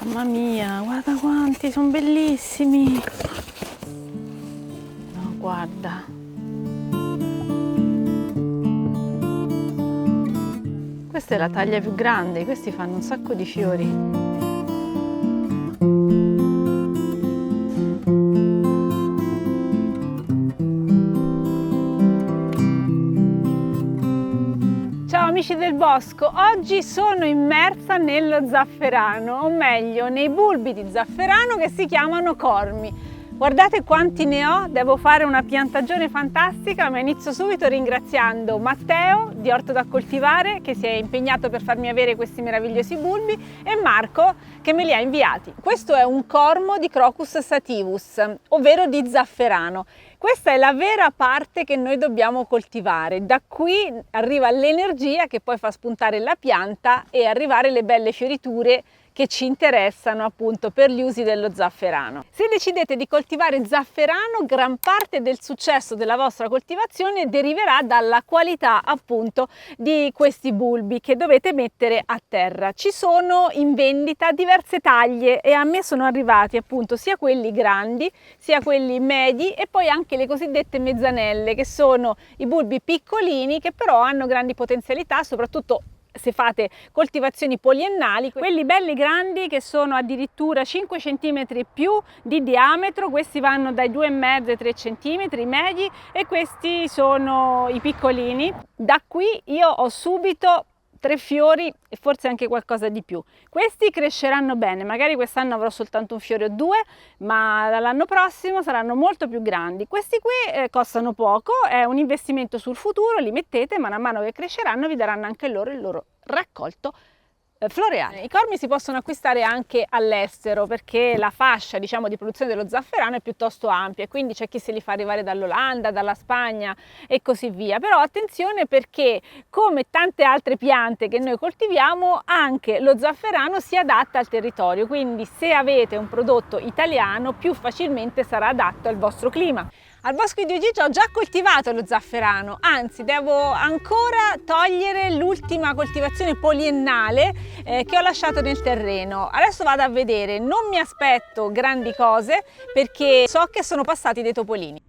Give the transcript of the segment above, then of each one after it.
Mamma mia, guarda quanti, sono bellissimi. No, guarda. Questa è la taglia più grande, questi fanno un sacco di fiori. Ciao amici del bosco, oggi sono immersa nello zafferano, o meglio nei bulbi di zafferano che si chiamano cormi. Guardate quanti ne ho, devo fare una piantagione fantastica, ma inizio subito ringraziando Matteo di Orto da Coltivare che si è impegnato per farmi avere questi meravigliosi bulbi e Marco che me li ha inviati. Questo è un cormo di Crocus sativus, ovvero di zafferano. Questa è la vera parte che noi dobbiamo coltivare, da qui arriva l'energia che poi fa spuntare la pianta e arrivare le belle fioriture che ci interessano appunto per gli usi dello zafferano. Se decidete di coltivare zafferano, gran parte del successo della vostra coltivazione deriverà dalla qualità appunto di questi bulbi che dovete mettere a terra. Ci sono in vendita diverse taglie e a me sono arrivati appunto sia quelli grandi sia quelli medi e poi anche le cosiddette mezzanelle, che sono i bulbi piccolini che però hanno grandi potenzialità, soprattutto se fate coltivazioni poliennali. Quelli belli grandi che sono addirittura 5 cm più di diametro, questi vanno dai 2,5 ai 3 cm medi e questi sono i piccolini. Da qui io ho subito 3 fiori e forse anche qualcosa di più. Questi cresceranno bene, magari quest'anno avrò soltanto un fiore o due, ma dall'anno prossimo saranno molto più grandi. Questi qui costano poco, è un investimento sul futuro, li mettete, man mano che cresceranno vi daranno anche loro il loro raccolto floreale. I cormi si possono acquistare anche all'estero perché la fascia diciamo di produzione dello zafferano è piuttosto ampia, quindi c'è chi se li fa arrivare dall'Olanda, dalla Spagna e così via. Però attenzione perché come tante altre piante che noi coltiviamo anche lo zafferano si adatta al territorio, quindi se avete un prodotto italiano più facilmente sarà adatto al vostro clima. Al bosco di Ugigi ho già coltivato lo zafferano, anzi devo ancora togliere l'ultima coltivazione poliennale che ho lasciato nel terreno. Adesso vado a vedere, non mi aspetto grandi cose perché so che sono passati dei topolini.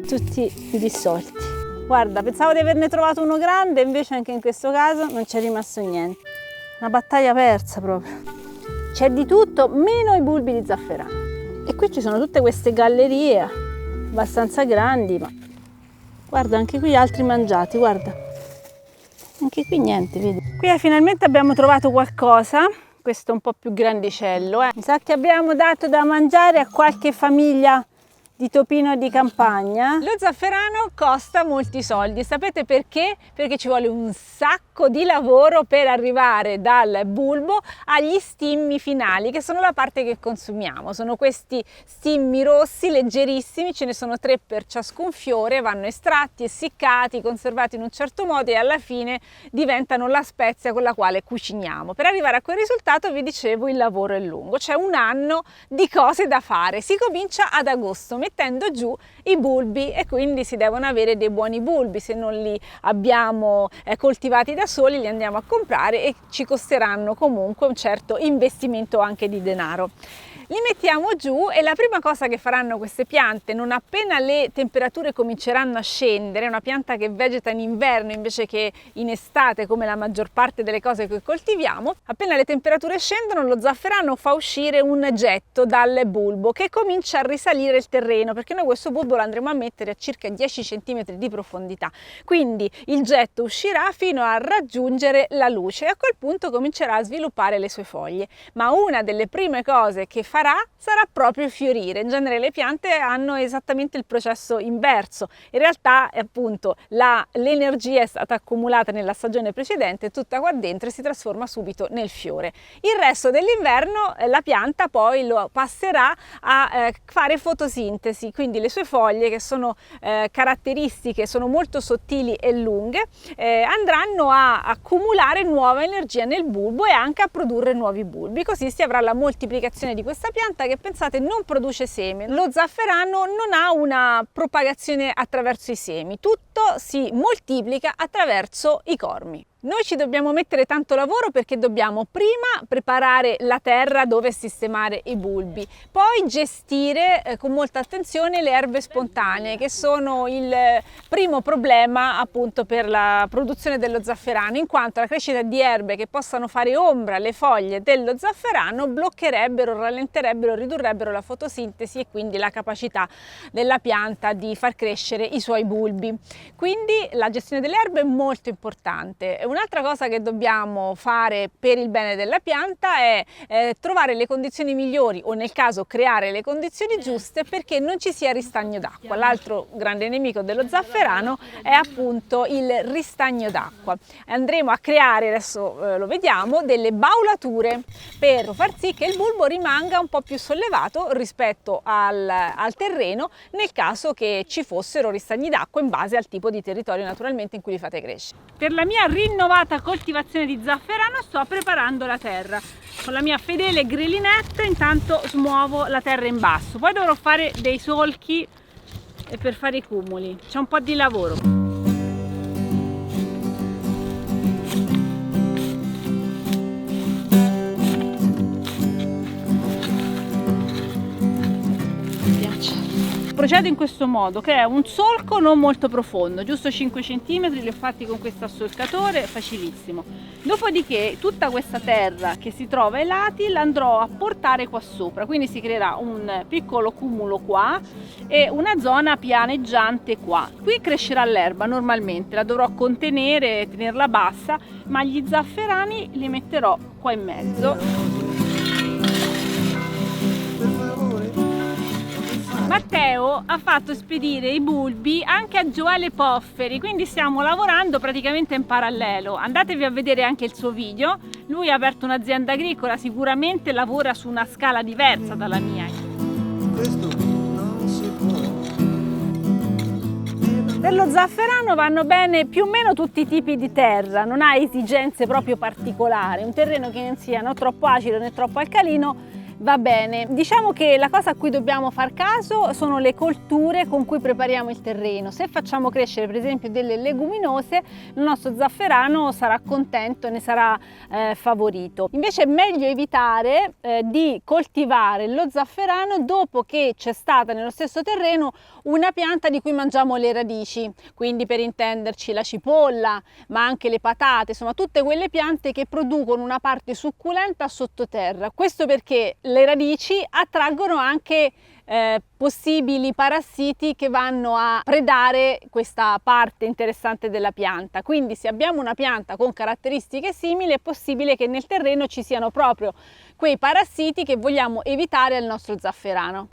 Tutti dissolti. Guarda, pensavo di averne trovato uno grande, invece anche in questo caso non c'è rimasto niente. Una battaglia persa proprio. C'è di tutto meno i bulbi di zafferano. E qui ci sono tutte queste gallerie abbastanza grandi, ma guarda anche qui altri mangiati, guarda. Anche qui niente, vedi. Qui finalmente abbiamo trovato qualcosa, questo un po' più grandicello. Mi sa che abbiamo dato da mangiare a qualche famiglia di topino di campagna. Lo zafferano costa molti soldi, sapete perché? Perché ci vuole un sacco di lavoro per arrivare dal bulbo agli stimmi finali, che sono la parte che consumiamo. Sono questi stimmi rossi leggerissimi, ce ne sono 3 per ciascun fiore, vanno estratti, essiccati, conservati in un certo modo e alla fine diventano la spezia con la quale cuciniamo. Per arrivare a quel risultato, vi dicevo, il lavoro è lungo, c'è un anno di cose da fare. Si comincia ad agosto mettendo giù i bulbi e quindi si devono avere dei buoni bulbi. Se non li abbiamo coltivati da soli li andiamo a comprare e ci costeranno comunque un certo investimento anche di denaro. Li mettiamo giù e la prima cosa che faranno queste piante non appena le temperature cominceranno a scendere, una pianta che vegeta in inverno invece che in estate come la maggior parte delle cose che coltiviamo, appena le temperature scendono lo zafferano fa uscire un getto dal bulbo che comincia a risalire il terreno, perché noi questo bulbo lo andremo a mettere a circa 10 cm di profondità, quindi il getto uscirà fino a raggiungere la luce e a quel punto comincerà a sviluppare le sue foglie. Ma una delle prime cose che farà sarà proprio fiorire. In genere le piante hanno esattamente il processo inverso, in realtà appunto l'energia è stata accumulata nella stagione precedente tutta qua dentro e si trasforma subito nel fiore. Il resto dell'inverno la pianta poi lo passerà a fare fotosintesi, quindi le sue foglie che sono caratteristiche, sono molto sottili e lunghe, andranno a accumulare nuova energia nel bulbo e anche a produrre nuovi bulbi, così si avrà la moltiplicazione di questa pianta che pensate non produce semi. Lo zafferano non ha una propagazione attraverso i semi, tutto si moltiplica attraverso i cormi. Noi ci dobbiamo mettere tanto lavoro perché dobbiamo prima preparare la terra dove sistemare i bulbi, poi gestire con molta attenzione le erbe spontanee, che sono il primo problema appunto per la produzione dello zafferano, in quanto la crescita di erbe che possano fare ombra alle foglie dello zafferano bloccherebbero, rallenterebbero, ridurrebbero la fotosintesi e quindi la capacità della pianta di far crescere i suoi bulbi. Quindi la gestione delle erbe è molto importante. Un'altra cosa che dobbiamo fare per il bene della pianta è trovare le condizioni migliori, o nel caso creare le condizioni giuste perché non ci sia ristagno d'acqua. L'altro grande nemico dello zafferano è appunto il ristagno d'acqua. Andremo a creare, adesso lo vediamo, delle baulature per far sì che il bulbo rimanga un po' più sollevato rispetto al terreno nel caso che ci fossero ristagni d'acqua in base al tipo di territorio naturalmente in cui li fate crescere. Per la mia rinnovata coltivazione di zafferano sto preparando la terra. Con la mia fedele grillinetta intanto smuovo la terra in basso, poi dovrò fare dei solchi per fare i cumuli, c'è un po' di lavoro. Procedo in questo modo, creo un solco non molto profondo, giusto 5 cm, li ho fatti con questo assolcatore, facilissimo. Dopodiché tutta questa terra che si trova ai lati l'andrò a portare qua sopra, quindi si creerà un piccolo cumulo qua e una zona pianeggiante qua. Qui crescerà l'erba normalmente, la dovrò contenere, tenerla bassa, ma gli zafferani li metterò qua in mezzo. Matteo ha fatto spedire i bulbi anche a Gioele Pofferi, quindi stiamo lavorando praticamente in parallelo. Andatevi a vedere anche il suo video, lui ha aperto un'azienda agricola, sicuramente lavora su una scala diversa dalla mia. Per lo zafferano vanno bene più o meno tutti i tipi di terra, non ha esigenze proprio particolari, un terreno che non sia né troppo acido né troppo alcalino va bene. Diciamo che la cosa a cui dobbiamo far caso sono le colture con cui prepariamo il terreno. Se facciamo crescere per esempio delle leguminose, il nostro zafferano sarà contento e ne sarà favorito. Invece è meglio evitare di coltivare lo zafferano dopo che c'è stata nello stesso terreno una pianta di cui mangiamo le radici, quindi per intenderci la cipolla, ma anche le patate, insomma tutte quelle piante che producono una parte succulenta sottoterra. Questo perché le radici attraggono anche possibili parassiti che vanno a predare questa parte interessante della pianta. Quindi se abbiamo una pianta con caratteristiche simili è possibile che nel terreno ci siano proprio quei parassiti che vogliamo evitare al nostro zafferano.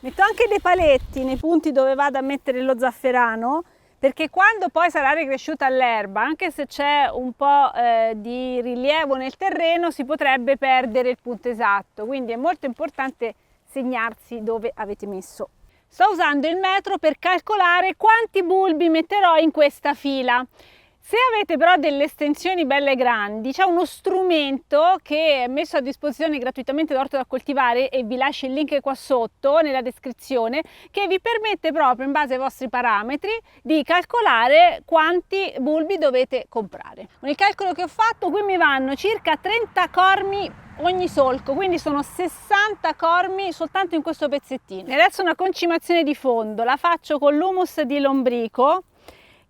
Metto anche dei paletti nei punti dove vado a mettere lo zafferano, perché quando poi sarà ricresciuta l'erba, anche se c'è un po' di rilievo nel terreno, si potrebbe perdere il punto esatto, quindi è molto importante segnarsi dove avete messo. Sto usando il metro per calcolare quanti bulbi metterò in questa fila. Se avete però delle estensioni belle grandi, c'è uno strumento che è messo a disposizione gratuitamente da Orto da Coltivare e vi lascio il link qua sotto nella descrizione, che vi permette proprio in base ai vostri parametri di calcolare quanti bulbi dovete comprare. Con il calcolo che ho fatto qui mi vanno circa 30 cormi ogni solco, quindi sono 60 cormi soltanto in questo pezzettino. E adesso una concimazione di fondo, la faccio con l'humus di lombrico,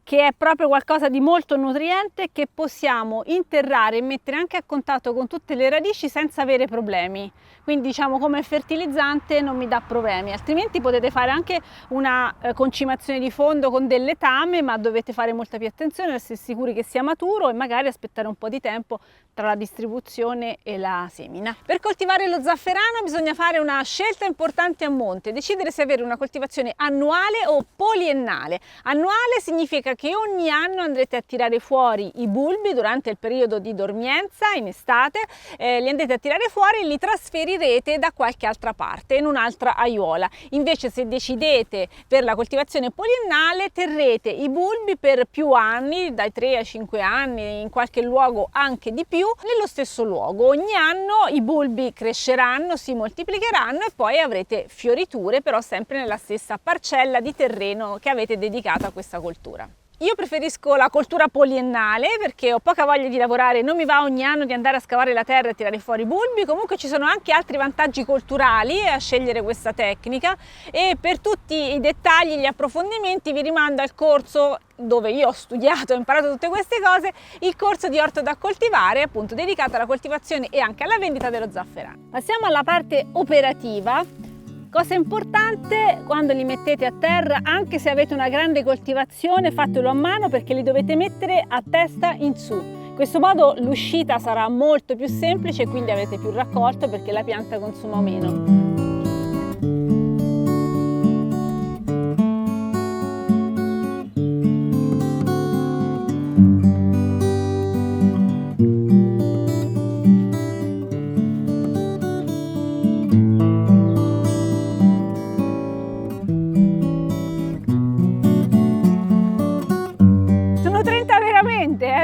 che è proprio qualcosa di molto nutriente che possiamo interrare e mettere anche a contatto con tutte le radici senza avere problemi. Quindi diciamo come fertilizzante non mi dà problemi, altrimenti potete fare anche una concimazione di fondo con del letame, ma dovete fare molta più attenzione, essere sicuri che sia maturo e magari aspettare un po' di tempo tra la distribuzione e la semina. Per coltivare lo zafferano bisogna fare una scelta importante a monte, decidere se avere una coltivazione annuale o poliennale. Annuale significa che ogni anno andrete a tirare fuori i bulbi durante il periodo di dormienza in estate, li andrete a tirare fuori e li trasferirete da qualche altra parte, in un'altra aiuola. Invece se decidete per la coltivazione poliennale terrete i bulbi per più anni, dai 3 ai 5 anni, in qualche luogo anche di più, nello stesso luogo. Ogni anno i bulbi cresceranno, si moltiplicheranno e poi avrete fioriture, però sempre nella stessa parcella di terreno che avete dedicato a questa coltura. Io preferisco la coltura poliennale perché ho poca voglia di lavorare, non mi va ogni anno di andare a scavare la terra e tirare fuori i bulbi. Comunque ci sono anche altri vantaggi culturali a scegliere questa tecnica, e per tutti i dettagli, gli approfondimenti vi rimando al corso dove io ho studiato e imparato tutte queste cose, il corso di orto da coltivare, appunto dedicato alla coltivazione e anche alla vendita dello zafferano. Passiamo alla parte operativa. Cosa importante quando li mettete a terra, anche se avete una grande coltivazione, fatelo a mano perché li dovete mettere a testa in su. In questo modo l'uscita sarà molto più semplice e quindi avete più raccolto perché la pianta consuma meno.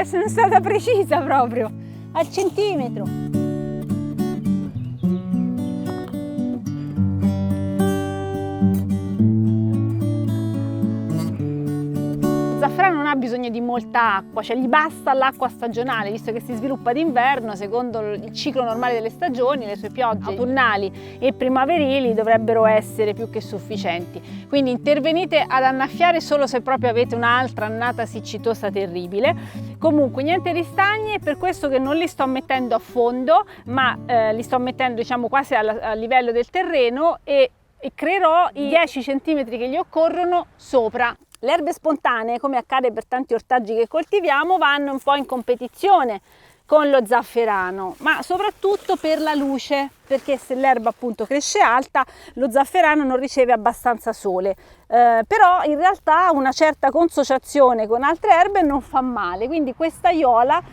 Sono stata precisa proprio al centimetro. Il zafferano non ha bisogno di molta acqua, cioè gli basta l'acqua stagionale, visto che si sviluppa d'inverno. Secondo il ciclo normale delle stagioni, le sue piogge autunnali e primaverili dovrebbero essere più che sufficienti. Quindi intervenite ad annaffiare solo se proprio avete un'altra annata siccitosa terribile. Comunque niente ristagni, è per questo che non li sto mettendo a fondo, ma li sto mettendo, diciamo, quasi a livello del terreno, e creerò i 10 cm che gli occorrono sopra. Le erbe spontanee, come accade per tanti ortaggi che coltiviamo, vanno un po' in competizione con lo zafferano, ma soprattutto per la luce, perché se l'erba appunto cresce alta, lo zafferano non riceve abbastanza sole. Però in realtà una certa consociazione con altre erbe non fa male, quindi in questa aiuola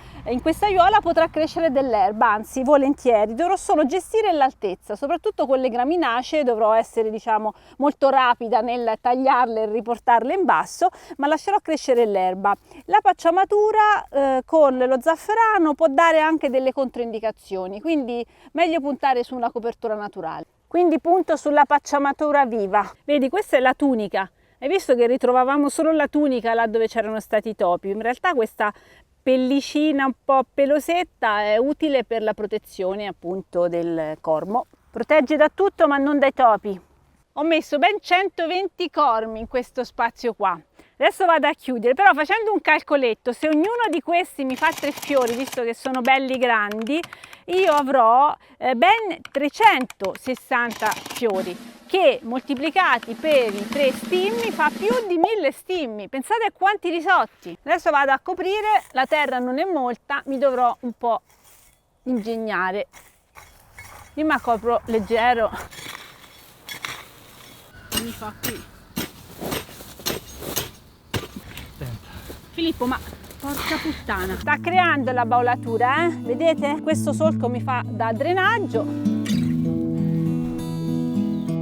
potrà crescere dell'erba, anzi volentieri. Dovrò solo gestire l'altezza, soprattutto con le graminacee dovrò essere, diciamo, molto rapida nel tagliarle e riportarle in basso, ma lascerò crescere l'erba. La pacciamatura con lo zafferano può dare anche delle controindicazioni, quindi meglio puntare su una copertura naturale. Quindi punto sulla pacciamatura viva. Vedi, questa è la tunica. Hai visto che ritrovavamo solo la tunica là dove c'erano stati i topi? In realtà questa pellicina un po' pelosetta è utile per la protezione appunto del cormo. Protegge da tutto ma non dai topi. Ho messo ben 120 cormi in questo spazio qua. Adesso vado a chiudere, però facendo un calcoletto, se ognuno di questi mi fa 3 fiori, visto che sono belli grandi, io avrò ben 360 fiori, che moltiplicati per i 3 stimmi fa più di 1000 stimmi. Pensate a quanti risotti. Adesso vado a coprire, la terra non è molta, mi dovrò un po' ingegnare. Prima copro leggero. Mi fa qui. Filippo, ma porca puttana, sta creando la baulatura, vedete? Questo solco mi fa da drenaggio.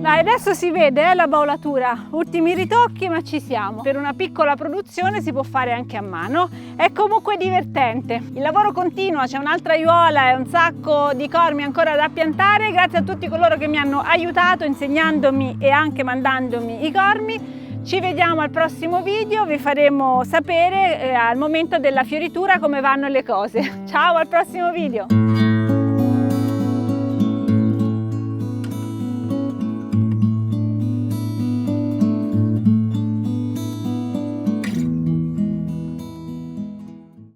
Dai, adesso si vede la baulatura, ultimi ritocchi, ma ci siamo. Per una piccola produzione si può fare anche a mano, è comunque divertente. Il lavoro continua, c'è un'altra aiuola e un sacco di cormi ancora da piantare. Grazie a tutti coloro che mi hanno aiutato insegnandomi e anche mandandomi i cormi. Ci vediamo al prossimo video, vi faremo sapere al momento della fioritura come vanno le cose. Ciao, al prossimo video!